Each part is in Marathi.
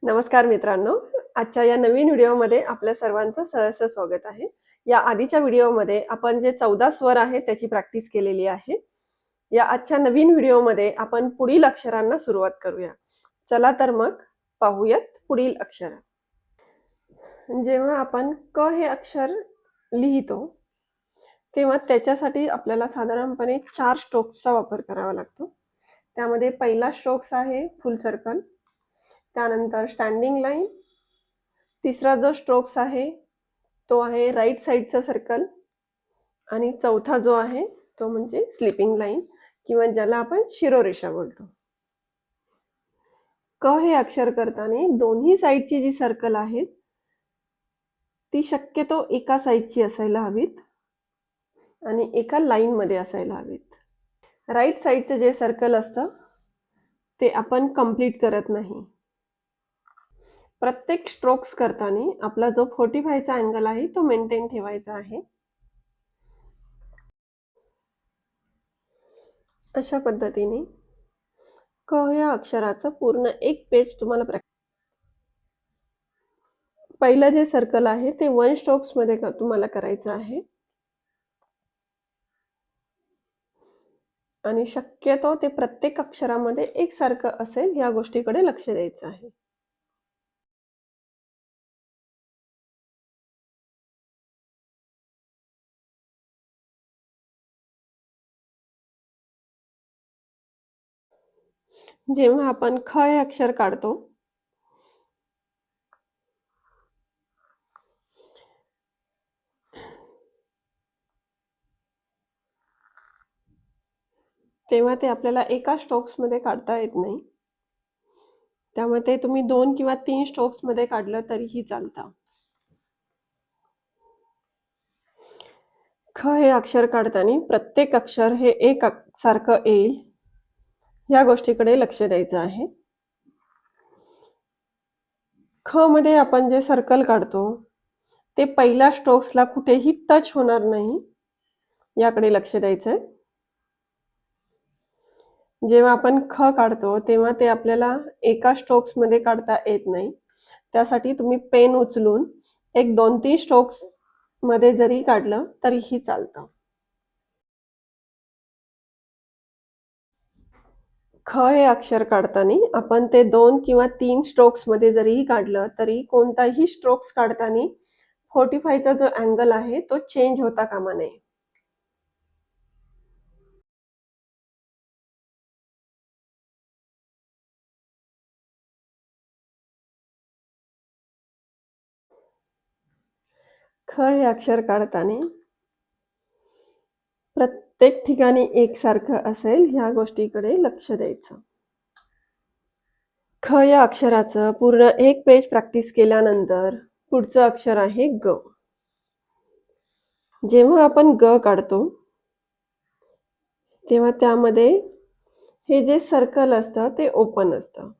नमस्कार मित्रांनो. आजच्या या नवीन व्हिडिओमध्ये आपल्या सर्वांचं सहर्ष स्वागत आहे. या आधीच्या व्हिडिओमध्ये आपण जे 14 स्वर आहेत त्याची प्रॅक्टिस केलेली आहे. या आजच्या नवीन व्हिडिओमध्ये आपण पुढील अक्षरांना सुरुवात करूया. चला तर मग पाहूयात पुढील अक्षर. जेव्हा आपण क हे अक्षर लिहितो तेव्हा त्याच्यासाठी आपल्याला साधारणपणे 4 स्ट्रोक्सचा वापर करावा लागतो. त्यामध्ये पहिला स्ट्रोक्स आहे फुल सर्कल, त्यानंतर स्टँडिंग लाईन, तिसरा जो स्ट्रोक्स आहे तो आहे राईट साईडचा सर्कल आणि चौथा जो आहे तो म्हणजे स्लिपिंग लाईन किंवा ज्याला आपण शिरोरेषा बोलतो. क हे अक्षर करताना दोन्ही साईडची जी सर्कल आहेत ती शक्यतो एका साईडची असायला हवीत आणि एका लाईन मध्ये असायला हवीत. राईट साईडचं जे सर्कल असतं ते आपण कंप्लीट करत नाही. प्रत्येक स्ट्रोक्स करताना आपला जो 45चा अँगल आहे तो मेंटेन ठेवायचा आहे. अशा पद्धतीने क या अक्षराचं पूर्ण एक पेज तुम्हाला पहिलं जे सर्कल आहे ते 1 स्ट्रोक्स मध्ये तुम्हाला करायचं आहे आणि शक्यतो ते प्रत्येक अक्षरामध्ये एकसारखं असेल या गोष्टीकडे लक्ष द्यायचं आहे. जेव्हा आपण ख हे अक्षर काढतो तेव्हा ते आपल्याला एका स्ट्रोक्स मध्ये काढता येत नाही. त्यामुळे ते तुम्ही 2 किंवा 3 स्ट्रोक्स मध्ये काढलं तरीही चालतं. ख हे अक्षर काढताना प्रत्येक अक्षर हे एक सारखं येईल या गोष्टीकडे लक्ष द्यायचं आहे. ख मध्ये आपण जे सर्कल काढतो ते पहिल्या स्ट्रोक्सला कुठेही टच होणार नाही याकडे लक्ष द्यायचंय. जेव्हा आपण ख काढतो तेव्हा ते आपल्याला एका स्ट्रोक्स मध्ये काढता येत नाही. त्यासाठी तुम्ही पेन उचलून एक 2-3 स्ट्रोक्स मध्ये जरी काढलं तरीही चालतं. ख हे अक्षर काढताना आपण ते 2 किंवा 3 स्ट्रोक्स मध्ये जरीही काढलं तरी कोणताही स्ट्रोक्स काढताना 45चा जो अँगल आहे तो चेंज होता कामा नये. ख हे अक्षर काढताना प्रत्येक ठिकाणी एकसारखं असेल ह्या गोष्टीकडे लक्ष द्यायचं. ख या अक्षराचं पूर्ण एक पेज प्रॅक्टिस केल्यानंतर पुढचं अक्षर आहे ग. जेव्हा आपण ग काढतो तेव्हा त्यामध्ये हे जे सर्कल असतं ते ओपन असतं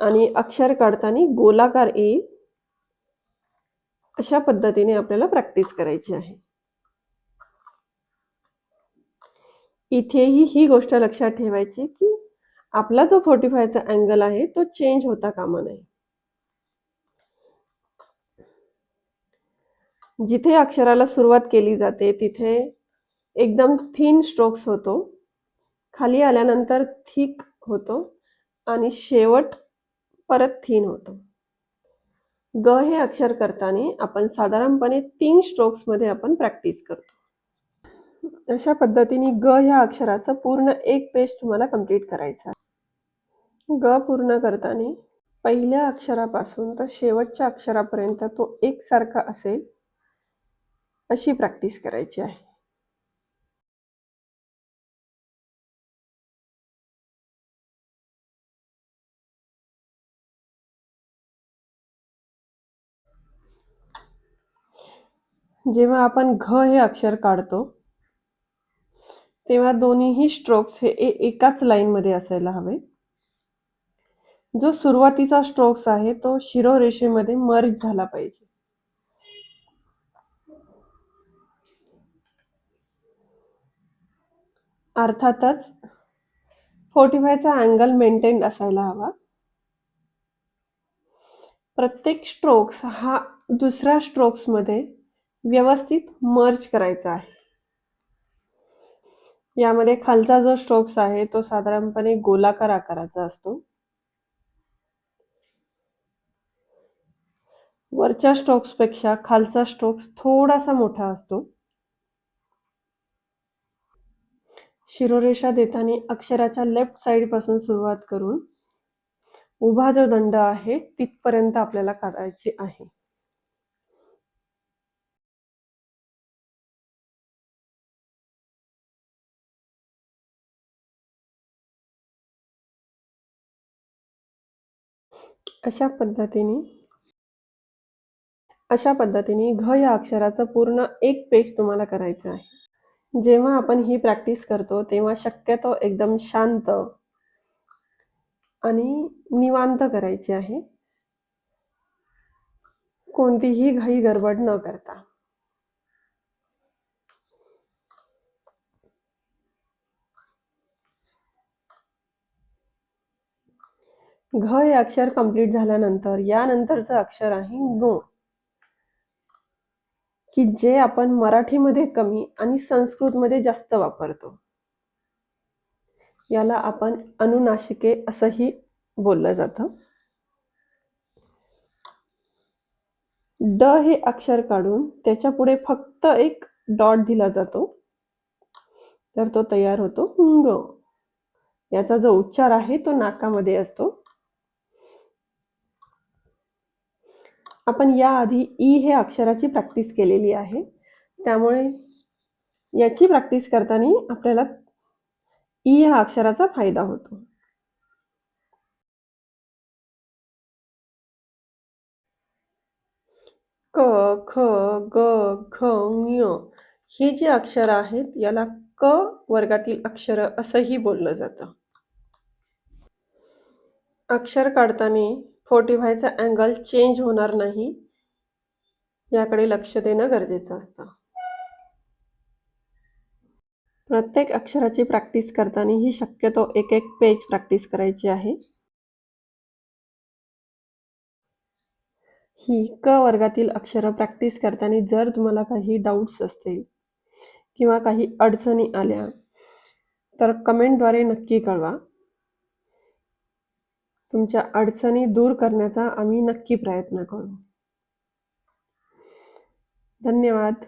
आणि अक्षर काढताना गोलाकार येईल अशा पद्धतीने आपल्याला प्रॅक्टिस करायची आहे. इथेही ही गोष्ट लक्षात ठेवायची की आपला जो 45चा अँगल आहे तो चेंज होता कामा नये. जिथे अक्षराला सुरुवात केली जाते तिथे एकदम थिन स्ट्रोक्स होतो, खाली आल्यानंतर थिक होतो आणि शेवट परत थिन होतो. ग हे अक्षर करताना आपण साधारणपणे 3 स्ट्रोक्स मध्ये आपण प्रॅक्टिस करतो. अशा पद्धतीने ग ह्या अक्षराचं पूर्ण एक पेज तुम्हाला कंप्लीट करायचं आहे. ग पूर्ण करताना पहिल्या अक्षरापासून तर शेवटच्या अक्षरापर्यंत तो एकसारखा असेल अशी प्रॅक्टिस करायची आहे. जेव्हा आपण घ हे अक्षर काढतो तेव्हा दोन्हीही स्ट्रोक्स हे एकाच लाईन मध्ये असायला हवे. जो सुरुवातीचा स्ट्रोक्स आहे तो शिरोरेषेमध्ये मर्ज झाला पाहिजे. अर्थातच 45चा अँगल मेंटेन असायला हवा. प्रत्येक स्ट्रोक्स हा दुसऱ्या स्ट्रोक्समध्ये व्यवस्थित मर्ज करायचा आहे. यामध्ये खालचा जो स्ट्रोक्स आहे तो साधारणपणे गोलाकार आकाराचा असतो. वरच्या स्ट्रोक्सपेक्षा खालचा स्ट्रोक्स थोडासा मोठा असतो. शिरोरेषा देताना अक्षराच्या लेफ्ट साइड पासून सुरुवात करून उभा जो दंड आहे तिथपर्यंत आपल्याला काढायची आहे. अशा पद्धतीने घ या अक्षराचं पूर्ण एक पेज तुम्हाला करायचं आहे. जेव्हा आपण ही प्रॅक्टिस करतो तेव्हा शक्यतो एकदम शांत आणि निवांत करायची आहे. कोणतीही घाई गडबड न करता. घ हे अक्षर कंप्लीट झाल्यानंतर यानंतरचं अक्षर आहे ग, की जे आपण मराठीमध्ये कमी आणि संस्कृतमध्ये जास्त वापरतो. याला आपण अनुनासिके असंही बोललं जातं. ड हे अक्षर काढून त्याच्या पुढे फक्त एक डॉट दिला जातो, तर तो तयार होतो ग. याचा जो उच्चार आहे तो नाकामध्ये असतो. आपण याआधी ई हे अक्षराची प्रॅक्टिस केलेली आहे, त्यामुळे याची प्रॅक्टिस करताना आपल्याला ई ह्या अक्षराचा फायदा होतो. क, ख, ग, घ, ञ ही जी अक्षर आहेत याला क वर्गातील अक्षर असंही बोललं जातं. अक्षर काढताना 45चा अँगल चेंज होणार नाही याकडे लक्ष देणं गरजेचं असतं. प्रत्येक अक्षराची प्रॅक्टिस करताना ही शक्यतो एक पेज प्रॅक्टिस करायची आहे. ही क वर्गातील अक्षरं प्रॅक्टिस करताना जर तुम्हाला काही डाऊट्स असतील किंवा काही अडचणी आल्या तर कमेंटद्वारे नक्की कळवा. तुमच्या अडचणी दूर करण्याचा आम्ही नक्की प्रयत्न करू. धन्यवाद.